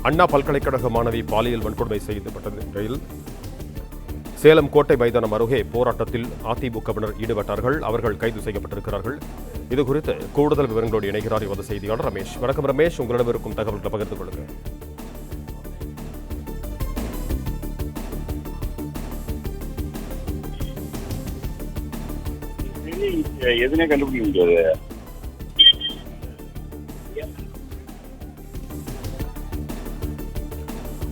அண்ணா பல்கலைக்கழக மாணவி பாலியல் வன்கொடுமை செய்யப்பட்ட நிலையில் சேலம் கோட்டை மைதானம் அருகே போராட்டத்தில் அதிமுகவினர் ஈடுபட்டார்கள். அவர்கள் கைது செய்யப்பட்டிருக்கிறார்கள். இதுகுறித்து கூடுதல் விவரங்களோடு இணைகிறார் எமது செய்தியாளர் ரமேஷ். வணக்கம் ரமேஷ், உங்களிடம் இருக்கும் தகவல்களை பகிர்ந்து கொள்ளுங்கள். எதுனே கண்டுபிடிக்க முடியாது.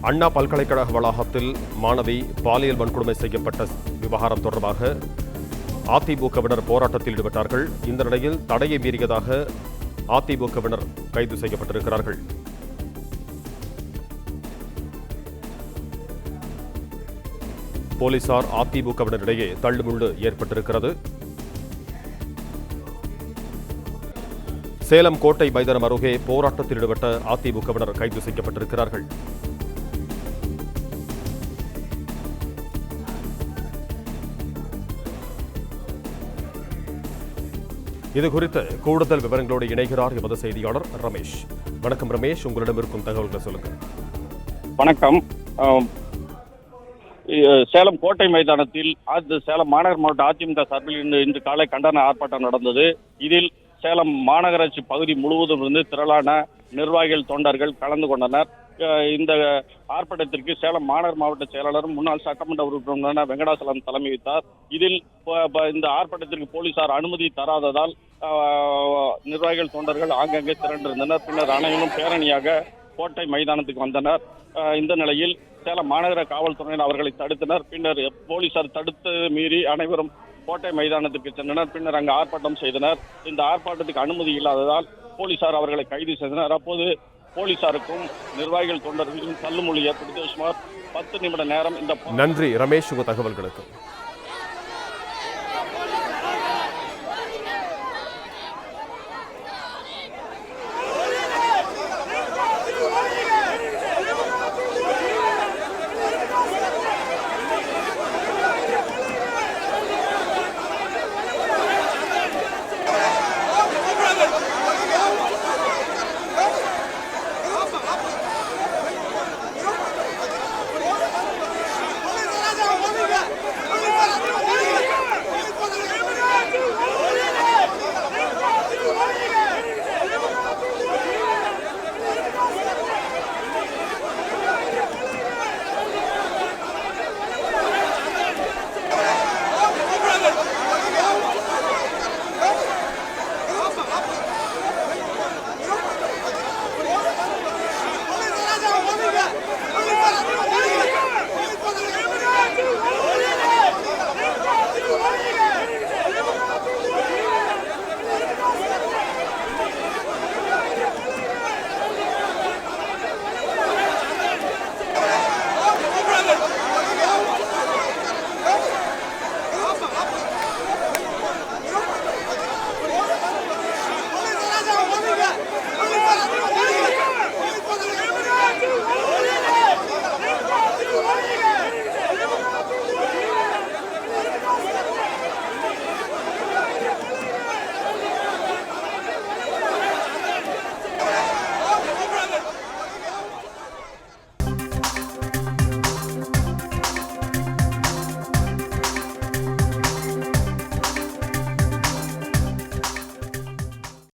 அண்ணா பல்கலைக்கழக வளாகத்தில் மாணவி பாலியல் வன்கொடுமை செய்யப்பட்ட விவகாரம் தொடர்பாக அதிமுகவினர் போராட்டத்தில் ஈடுபட்டார்கள். இந்த நிலையில் தடையை மீறியதாக அதிமுகவினர் கைது செய்யப்பட்டிருக்கிறார்கள். போலீசார் அதிமுகவினரிடையே தள்ளுமுள்ளு ஏற்பட்டிருக்கிறது. சேலம் கோட்டை மைதானம் அருகே போராட்டத்தில் ஈடுபட்ட அதிமுகவினர் கைது செய்யப்பட்டிருக்கிறார்கள். இதுகுறித்து கூடுதல் விவரங்களோடு இணைகிறார் எமது செய்தியாளர் ரமேஷ். வணக்கம் ரமேஷ், உங்களிடம் இருக்கும் தகவல்களை சொல்லுங்கள். வணக்கம். சேலம் கோட்டை மைதானத்தில் சேலம் மாநகர் மாவட்ட அதிமுக சார்பில் இன்று காலை கண்டன ஆர்ப்பாட்டம் நடந்தது. இதில் சேலம் மாநகராட்சி பகுதி முழுவதும் இருந்து திரளான நிர்வாகிகள் தொண்டர்கள் கலந்து கொண்டனர். இந்த ஆர்ப்பாட்டத்திற்கு சேலம் மாநகர் மாவட்ட செயலாளரும் முன்னாள் சட்டமன்ற உறுப்பினரான வெங்கடாசலம் தலைமை வைத்தார். இதில் இந்த ஆர்ப்பாட்டத்திற்கு போலீசார் அனுமதி தராததால் நிர்வாகிகள் தொண்டர்கள் ஆங்காங்கே திரண்டிருந்தனர். பின்னர் அனைவரும் பேரணியாக கோட்டை மைதானத்துக்கு வந்தனர். இந்த நிலையில் சேலம் மாநகர காவல்துறையினர் அவர்களை தடுத்தனர். பின்னர் போலீசார் தடுத்து மீறி அனைவரும் கோட்டை மைதானத்திற்கு சென்றனர். பின்னர் அங்கு ஆர்ப்பாட்டம் செய்தனர். இந்த ஆர்ப்பாட்டத்துக்கு அனுமதி இல்லாததால் போலீசார் அவர்களை கைது செய்தனர். அப்போது போலீசாருக்கும் நிர்வாகிகள் தொண்டர்களுக்கும் தள்ளுமொழி ஏற்படுத்தி சுமார் 10 நிமிட நேரம் இந்த நன்றி ரமேஷ், உங்க தகவல்களுக்கு.